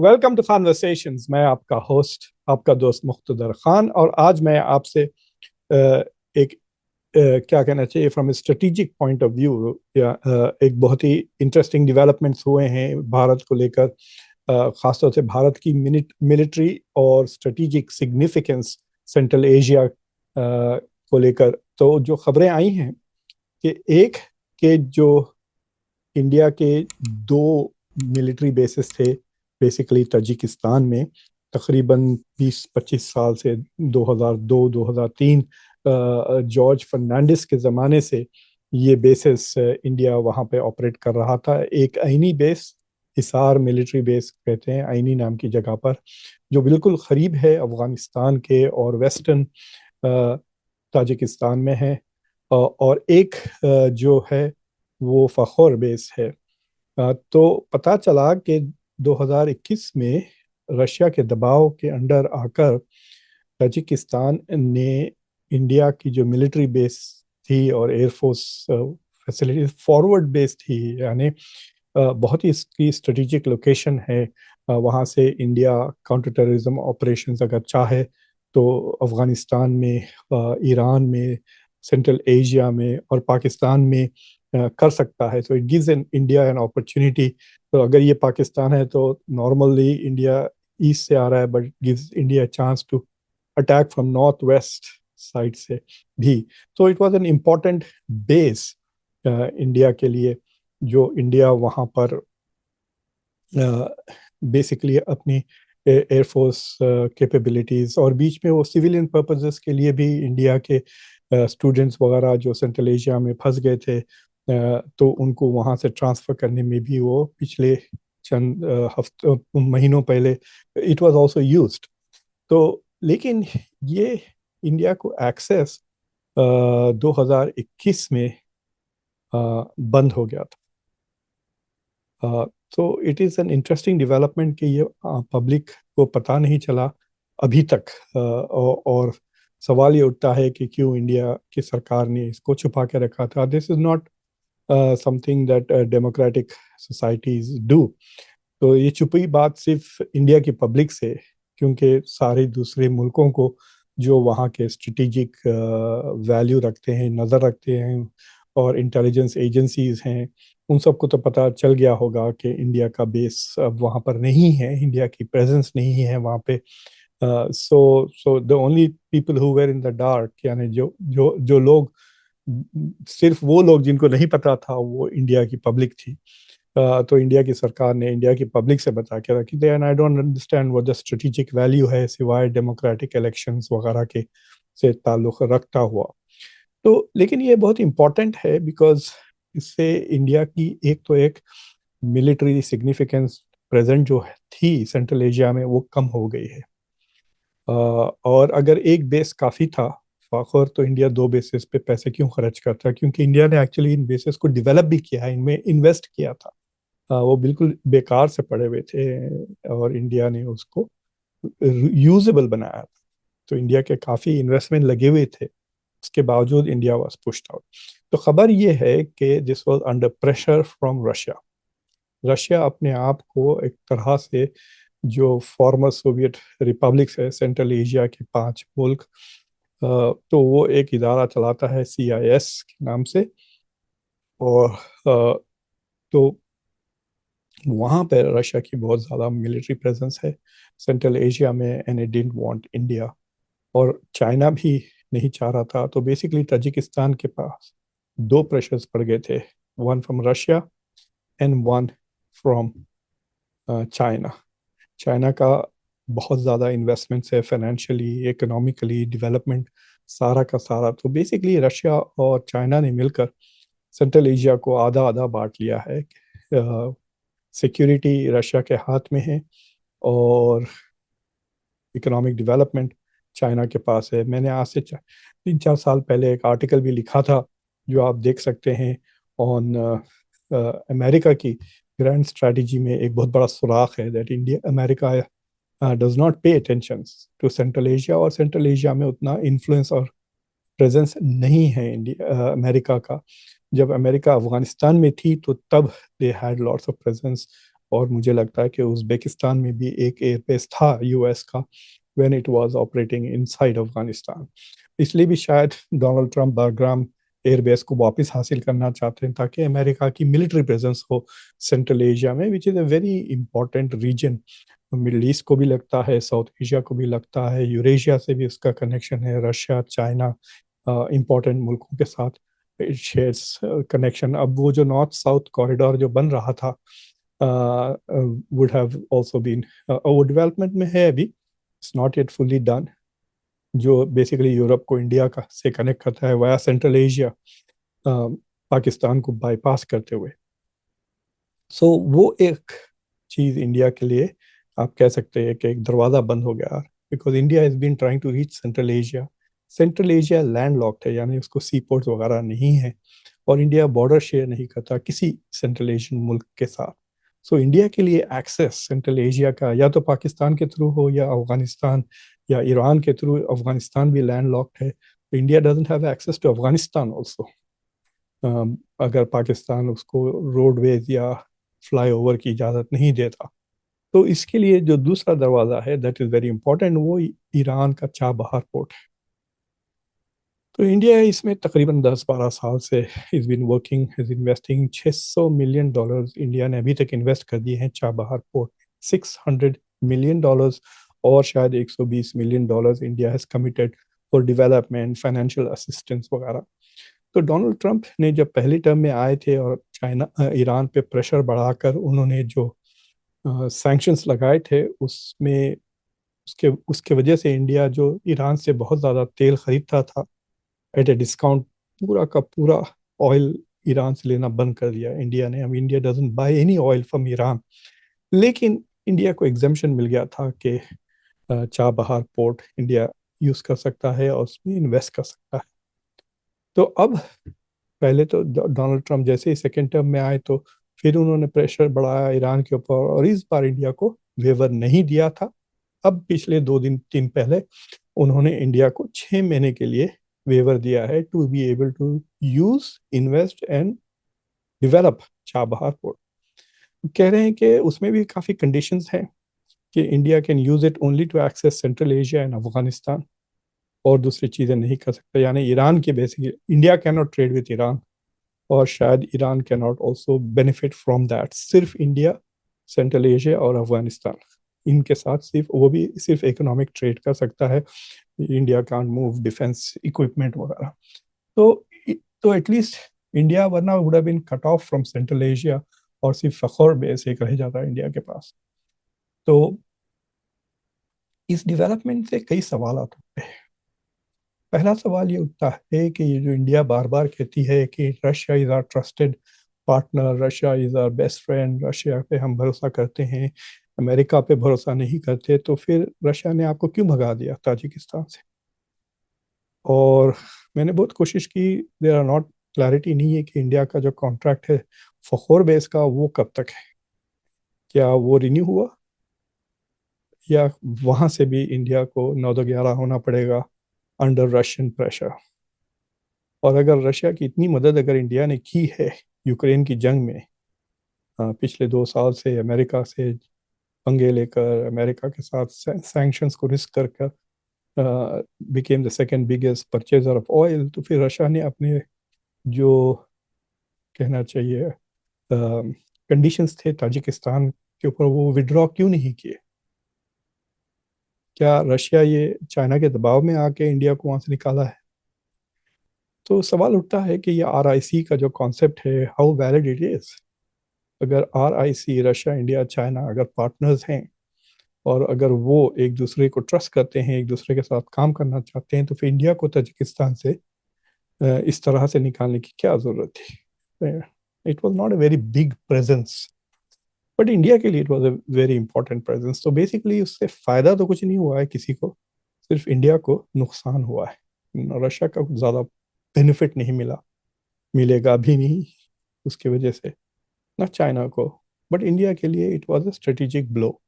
Welcome to conversations. मैं आपका host, आपका दोस्त मुख्तदर खान, और आज मैं आपसे एक क्या कहना चाहिए, from A strategic point of view, या एक बहुत ही इंटरेस्टिंग डेवलपमेंट्स हुए हैं भारत को लेकर, खासतौर से भारत की मिलिट्री और स्ट्रेटेजिक सिग्निफिकेंस सेंट्रल एशिया को लेकर। तो जो खबरें आई हैं कि एक के जो इंडिया के दो मिलिट्री बेसिस थे बेसिकली ताजिकिस्तान में, तकरीबन 20-25 साल से 2002-2003 जॉर्ज फर्नांडिस के ज़माने से ये बेसिस इंडिया वहाँ पे ऑपरेट कर रहा था। एक आइनी बेस, हिसार मिलिट्री बेस कहते हैं, आइनी नाम की जगह पर, जो बिल्कुल करीब है अफ़गानिस्तान के और वेस्टर्न ताजिकिस्तान में है। और एक जो है वो फखोर बेस है। तो पता चला कि 2021 में रशिया के दबाव के अंडर आकर ताजिकिस्तान ने इंडिया की जो मिलिट्री बेस थी और एयरफोर्स फैसिलिटी फॉरवर्ड बेस थी, यानी बहुत ही इसकी स्ट्रेटेजिक लोकेशन है। वहाँ से इंडिया काउंटर टेररिज्म ऑपरेशंस अगर चाहे तो अफ़गानिस्तान में, ईरान में, सेंट्रल एशिया में और पाकिस्तान में कर सकता है। तो it gives an India an opportunity. तो अगर ये पाकिस्तान है तो नॉर्मली इंडिया ईस्ट से आ रहा है, but gives India chance to attack from north west side से भी। तो it was an important base India के लिए, जो इंडिया वहाँ पर बेसिकली अपनी एयरफोर्स कैपेबिलिटीज़, और बीच में वो सिविलियन पर्पसेस के लिए भी इंडिया के स्टूडेंट्स वगैरह जो सेंट्रल एशिया में फंस गए थे, तो उनको वहाँ से ट्रांसफ़र करने में भी वो पिछले चंद हफ्तों महीनों पहले इट वाज आल्सो यूज्ड। तो लेकिन ये इंडिया को एक्सेस 2021 में बंद हो गया था। तो it is an interesting development कि ये पब्लिक को पता नहीं चला अभी तक। और सवाल ये उठता है कि क्यों इंडिया की सरकार ने इसको छुपा के रखा था। This is not something that democratic societies do. तो ये छुपी बात सिर्फ इंडिया की पब्लिक से, क्योंकि सारे दूसरे मुल्कों को जो वहाँ के स्ट्रेटेजिक वैल्यू रखते हैं, नज़र रखते हैं, और इंटेलिजेंस एजेंसीज हैं, उन सबको तो पता चल गया होगा कि इंडिया का बेस अब वहाँ पर नहीं है, इंडिया की प्रेजेंस नहीं है वहाँ पे। So the only people who were in the dark, यानी जो जो जो लोग, सिर्फ वो लोग जिनको नहीं पता था वो इंडिया की पब्लिक थी। तो इंडिया की सरकार ने इंडिया की पब्लिक से बता के रखी थी। And I don't understand what the strategic value है सिवाय डेमोक्रेटिक इलेक्शंस वगैरह के से ताल्लुक रखता हुआ। तो लेकिन ये बहुत इंपॉर्टेंट है बिकॉज इससे इंडिया की एक मिलिट्री सिग्निफिकेंस प्रेजेंट जो थी सेंट्रल एशिया में वो कम हो गई है। और अगर एक बेस काफ़ी था फाखर, तो इंडिया दो बेसिस पे पैसे क्यों खर्च करता है? क्योंकि इंडिया ने एक्चुअली इन बेसिस को डेवलप भी किया है, इनमें इन्वेस्ट किया था। वो बिल्कुल बेकार से पड़े हुए थे और इंडिया ने उसको यूजेबल बनाया था। तो इंडिया के काफ़ी इन्वेस्टमेंट लगे हुए थे, उसके बावजूद इंडिया वाज पुश्ड आउट। तो खबर ये है कि this was under pressure from Russia. Russia अपने आप को एक तरह से, जो फॉर्मर सोवियत रिपब्लिक्स है सेंट्रल एशिया के 5 मुल्क, तो वो एक इदारा चलाता है CIS के नाम से। और तो वहाँ पे रशिया की बहुत ज़्यादा मिलिट्री प्रेजेंस है सेंट्रल एशिया में, and it didn't want India. और चाइना भी नहीं चाह रहा था। तो बेसिकली ताजिकिस्तान के पास दो प्रेशर्स पड़ गए थे, one from Russia and one from China. China का बहुत ज़्यादा इन्वेस्टमेंट्स है, फाइनेंशियली, इकोनॉमिकली, डेवलपमेंट सारा का सारा। तो बेसिकली रशिया और चाइना ने मिलकर सेंट्रल एशिया को आधा आधा बांट लिया है। सिक्योरिटी रशिया के हाथ में है और इकोनॉमिक डेवलपमेंट चाइना के पास है। मैंने आज से 3-4 साल पहले एक आर्टिकल भी लिखा था, जो आप देख सकते हैं, ऑन अमेरिका की ग्रैंड स्ट्रेटजी में एक बहुत बड़ा सुराख है, that India America does not pay attention to Central Asia, और सेंट्रल एशिया में उतना इन्फ्लुएंस और प्रेजेंस नहीं है इंडिया अमेरिका का। जब अमेरिका अफगानिस्तान में थी तो तब they had lots of presence, और मुझे लगता है कि उज़्बेकिस्तान में भी एक एयरबेस था यूएस का, when it was operating inside Afghanistan. इसलिए भी शायद डोनाल्ड ट्रंप बाग्राम एयरबेस को वापस हासिल करना चाहते हैं, ताकि अमेरिका की मिलिट्री प्रेजेंस हो सेंट्रल एशिया में, which is a very important region. Middle East को भी लगता है, साउथ एशिया को भी लगता है, यूरेशिया से भी उसका कनेक्शन है, रशिया, चाइना, इंपॉर्टेंट मुल्कों के साथ इट शेयर्स कनेक्शन। अब वो जो नॉर्थ साउथ कॉरिडोर जो बन रहा था वुड हैव आल्सो बीन, वो डेवलपमेंट में है अभी, it's not yet fully done, जो बेसिकली यूरोप को इंडिया का से कनेक्ट करता है वाया सेंट्रल एशिया, पाकिस्तान को बाईपास करते हुए। सो वो एक चीज़ इंडिया के लिए आप कह सकते हैं कि एक दरवाज़ा बंद हो गया, because India has been trying to reach Central Asia. Central Asia land locked है, यानी उसको सी पोर्ट वगैरह नहीं है, और इंडिया बॉर्डर शेयर नहीं करता किसी सेंट्रल एशियन मुल्क के साथ। सो इंडिया के लिए एक्सेस सेंट्रल एशिया का या तो पाकिस्तान के थ्रू हो, या अफगानिस्तान या ईरान के थ्रू। अफगानिस्तान भी लैंड लॉक्ड है, तो India doesn't have access to Afghanistan also, अगर पाकिस्तान उसको रोडवेज या फ्लाईओवर की इजाज़त नहीं देता। तो इसके लिए जो दूसरा दरवाज़ा है दैट इज़ वेरी इंपॉर्टेंट, वो ईरान का चाबहार पोर्ट है। तो इंडिया इसमें तकरीबन 10-12 साल से is been working, is investing $600 million India ने अभी तक इन्वेस्ट कर दिए हैं चाबहार पोर्ट, $600 मिलियन, और शायद $120 million India has committed for development, financial assistance वगैरह। तो डोनाल्ड ट्रंप ने जब पहली टर्म में आए थे और ईरान पे प्रेशर बढ़ाकर उन्होंने जो सैंक्शंस लगाए थे, उसमें उसके उसके वजह से इंडिया जो ईरान से बहुत ज़्यादा तेल खरीदता था एट ए डिस्काउंट, पूरा का पूरा ऑयल ईरान से लेना बंद कर दिया इंडिया ने। अब India doesn't by any oil from Iran, लेकिन इंडिया को एग्जेम्पशन मिल गया था कि चाबहार पोर्ट इंडिया यूज़ कर सकता है और उसमें इन्वेस्ट कर सकता है। तो अब पहले तो डोनाल्ड ट्रंप जैसे ही सेकेंड टर्म में आए, तो फिर उन्होंने प्रेशर बढ़ाया ईरान के ऊपर, और इस बार इंडिया को वेवर नहीं दिया था। अब पिछले 2 दिन 3 पहले उन्होंने इंडिया को 6 महीने के लिए वेवर दिया है, to be able to use, invest and develop Chabahar port. कह रहे हैं कि उसमें भी काफ़ी कंडीशंस हैं कि India can use it only to access Central Asia and Afghanistan, और दूसरी चीज़ें नहीं कर सकते, यानी ईरान के basically India can not trade with Iran, और शायद Iran can not also benefit from that. सिर्फ इंडिया, सेंट्रल एशिया और अफगानिस्तान, इनके साथ सिर्फ वो भी सिर्फ इकोनॉमिक ट्रेड कर सकता है। India can't move defence equipment वगैरह। तो तो एटलीस्ट इंडिया वरना would have been cut off from Central Asia, और सिर्फ फखर बेस एक रह जाता है इंडिया के पास। तो इस डेवलपमेंट से कई सवाल आते हैं। पहला सवाल ये उठता है कि ये जो इंडिया बार बार कहती है कि Russia is our trusted partner, Russia is our best friend, Russia पे हम भरोसा करते हैं, अमेरिका पे भरोसा नहीं करते, तो फिर रशिया ने आपको क्यों भगा दिया ताजिकिस्तान से? और मैंने बहुत कोशिश की, देर आर नॉट क्लैरिटी नहीं है कि इंडिया का जो कॉन्ट्रैक्ट है फखोर बेस का, वो कब तक है, क्या वो रिन्यू हुआ, या वहाँ से भी इंडिया को 9-11 होना पड़ेगा अंडर रशियन प्रेशर। और अगर रशिया की इतनी मदद अगर इंडिया ने की है यूक्रेन की जंग में, पिछले 2 साल से अमेरिका से पंगे लेकर, अमेरिका के साथ सैंक्शंस को रिस्क कर कर became the second biggest purchaser of oil, तो फिर रशिया ने अपने जो कहना चाहिए कंडीशंस थे ताजिकिस्तान के ऊपर, वो विड्रॉ क्यों नहीं किए? क्या रशिया ये चाइना के दबाव में आके इंडिया को वहाँ से निकाला है? तो सवाल उठता है कि ये RIC का जो कॉन्सेप्ट है, हाउ वैलिड इट इज़। अगर RIC, रशिया, इंडिया, चाइना अगर पार्टनर्स हैं, और अगर वो एक दूसरे को ट्रस्ट करते हैं, एक दूसरे के साथ काम करना चाहते हैं, तो फिर इंडिया को ताजिकिस्तान से इस तरह से निकालने की क्या ज़रूरत थी? It was not a very big presence, but India के लिए it was a very important presence. तो बेसिकली उससे फ़ायदा तो कुछ नहीं हुआ है किसी को, सिर्फ इंडिया को नुकसान हुआ है। रशिया का कुछ ज़्यादा बेनिफिट नहीं मिला, मिलेगा भी नहीं उसकी वजह से, ना चाइना को, बट इंडिया के लिए it was a strategic blow.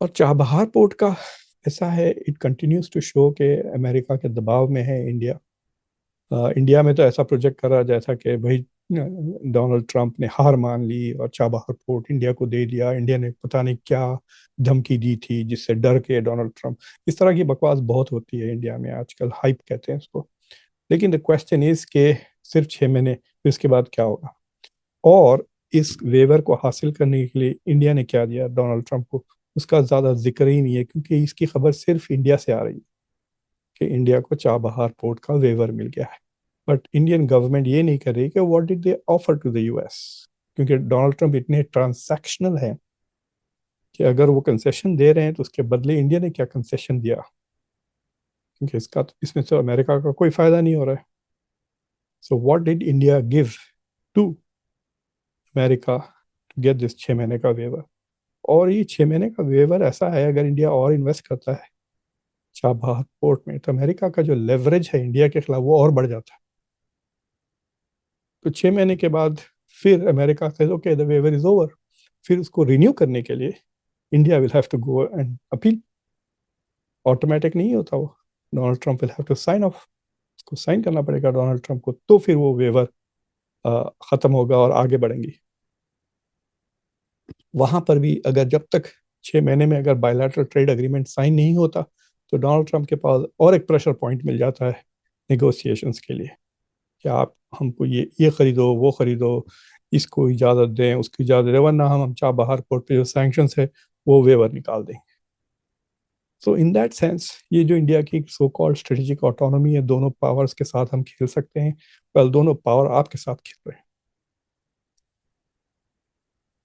और चाबहार पोर्ट का ऐसा है, इट कंटिन्यूज टू शो कि अमेरिका के दबाव में है इंडिया। इंडिया में तो ऐसा प्रोजेक्ट कर रहा है जैसा कि भाई डोनाल्ड ट्रंप ने हार मान ली और चाबहार पोर्ट इंडिया को दे दिया, इंडिया ने पता नहीं क्या धमकी दी थी जिससे डर के डोनाल्ड ट्रंप। इस तरह की बकवास बहुत होती है इंडिया में आजकल, हाइप कहते हैं इसको। लेकिन द क्वेश्चन इज के सिर्फ 6 महीने, फिर इसके बाद क्या होगा? और इस वेवर को हासिल करने के लिए इंडिया ने क्या दिया डोनाल्ड ट्रंप को, उसका ज्यादा जिक्र ही नहीं है, क्योंकि इसकी खबर सिर्फ इंडिया से आ रही है कि इंडिया को चाबहार पोर्ट का वेवर मिल गया है। बट इंडियन गवर्नमेंट ये नहीं कर रही कि what did they offer to the US, क्योंकि डोनाल्ड ट्रंप इतने ट्रांसैक्शनल हैं कि अगर वो कंसेशन दे रहे हैं तो उसके बदले इंडिया ने क्या कंसेशन दिया, क्योंकि इसमें तो अमेरिका का कोई फायदा नहीं हो रहा है। So what did India give to America to get this 6 महीने का वेवर? और ये 6 महीने का वेवर ऐसा है, अगर इंडिया और इन्वेस्ट करता है चाबहार पोर्ट में, तो अमेरिका का जो लेवरेज है इंडिया के खिलाफ वो और बढ़ जाता है। तो 6 महीने के बाद फिर अमेरिका से okay the waiver is over, फिर उसको रिन्यू करने के लिए India will have to go and appeal. Automatic नहीं होता वो, Donald Trump will have to sign off, उसको साइन करना पड़ेगा डोनाल्ड ट्रंप को, तो फिर वो वेवर खत्म होगा और आगे बढ़ेंगी। वहां पर भी अगर जब तक 6 महीने में अगर बायलैटरल ट्रेड एग्रीमेंट साइन नहीं होता, तो डोनाल्ड ट्रंप के पास और एक प्रेशर पॉइंट मिल जाता है नेगोशिएशंस के लिए कि आप हमको ये खरीदो, वो खरीदो, इसको इजाज़त दें, उसकी इजाज़त दें, वरना हम चाबहार पोर्ट पे जो सैंक्शंस है वो वेवर निकाल देंगे। सो इन दैट सेंस ये जो इंडिया की सो कॉल्ड स्ट्रेटेजिक ऑटोनॉमी है, दोनों पावर्स के साथ हम खेल सकते हैं। वेल, दोनों पावर आपके साथ खेल रहे हैं।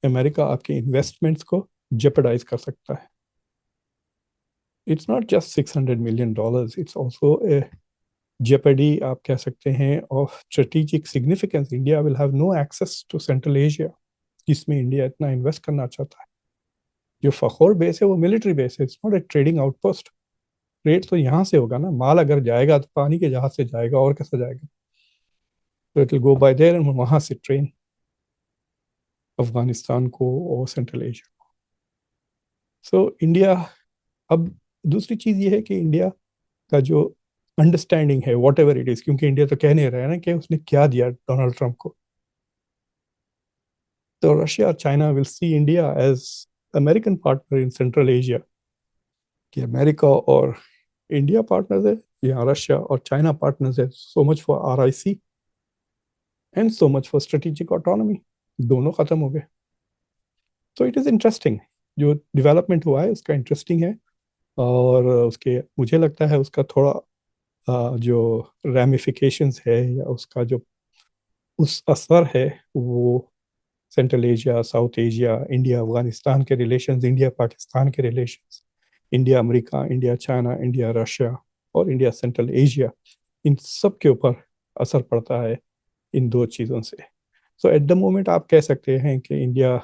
अमेरिका आपके इन्वेस्टमेंट्स को जेपरडाइज कर सकता है। It's not just $600 million, it's also a jeopardy आप कह सकते हैं of strategic significance. India will have no access to Central Asia, जिसमें इंडिया इतना इन्वेस्ट करना चाहता है। जो फखोर बेस है वो मिलिट्री बेस है, it's not a trading outpost. Trade तो यहाँ से होगा ना, माल अगर जाएगा तो पानी के जहाज से जाएगा, और कैसे जाएगा? तो it will go bye there and वहां से ट्रेन अफगानिस्तान को और सेंट्रल एशिया। सो इंडिया, अब दूसरी चीज ये है कि इंडिया का जो अंडरस्टैंडिंग है वॉट एवर इट इज, क्योंकि इंडिया तो कह नहीं रहा है ना कि उसने क्या दिया डोनाल्ड ट्रंप को, तो रशिया और China will see India as American partner in Central Asia, कि अमेरिका और इंडिया पार्टनर्स है या रशिया और चाइना पार्टनर्स है। So much for RIC and so much for strategic autonomy, दोनों खत्म हो गए। तो इट इज़ इंटरेस्टिंग, जो डेवलपमेंट हुआ है उसका इंटरेस्टिंग है। और उसके मुझे लगता है उसका थोड़ा जो रैमिफिकेशंस है या उसका जो उस असर है वो central Asia, south Asia, India Afghanistan के रिलेशंस, इंडिया पाकिस्तान के relations, India America, India China, India Russia और इंडिया सेंट्रल एशिया, इन सब के ऊपर असर पड़ता है इन दो चीज़ों से। सो एट द मोमेंट आप कह सकते हैं कि India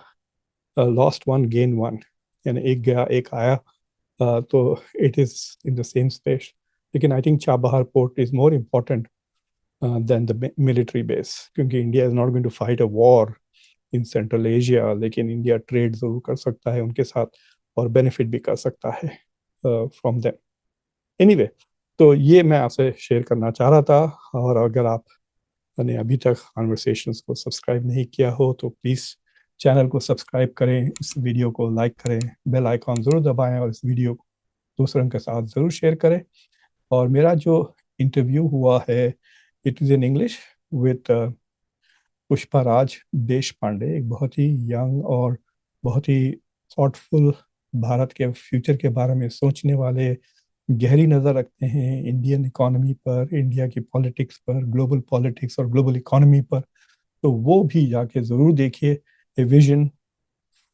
lost one gain one, यानी एक गया एक आया। तो it is in the same space. लेकिन I think Chabahar port is more important than the military base, क्योंकि India is not going to fight a war in Central Asia, लेकिन India trade जरूर कर सकता है उनके साथ और बेनिफिट भी कर सकता है फ्रॉम देम। एनीवे, तो ये मैं आपसे शेयर करना चाह रहा था। और अगर आपने अभी तक कॉन्वर्सेशंस को सब्सक्राइब नहीं किया हो तो प्लीज़ चैनल को सब्सक्राइब करें, इस वीडियो को लाइक करें, बेल आइकॉन ज़रूर दबाएं और इस वीडियो को दूसरों के साथ ज़रूर शेयर करें। और मेरा जो इंटरव्यू हुआ है it is in English with Pushparaj Deshpande, एक बहुत ही यंग और बहुत ही थॉटफुल, भारत के फ्यूचर के बारे में सोचने वाले, गहरी नज़र रखते हैं इंडियन इकोनॉमी पर, इंडिया की पॉलिटिक्स पर, ग्लोबल पॉलिटिक्स और ग्लोबल इकोनॉमी पर। तो वो भी जाके ज़रूर देखिए, a vision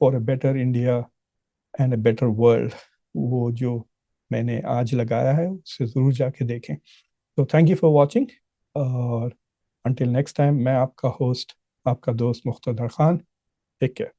for a better India and a better world, वो जो मैंने आज लगाया है उससे ज़रूर जाके देखें। तो थैंक यू फॉर वॉचिंग, और until next time, मैं आपका होस्ट, आपका दोस्त मुख्तदर खान। Take care.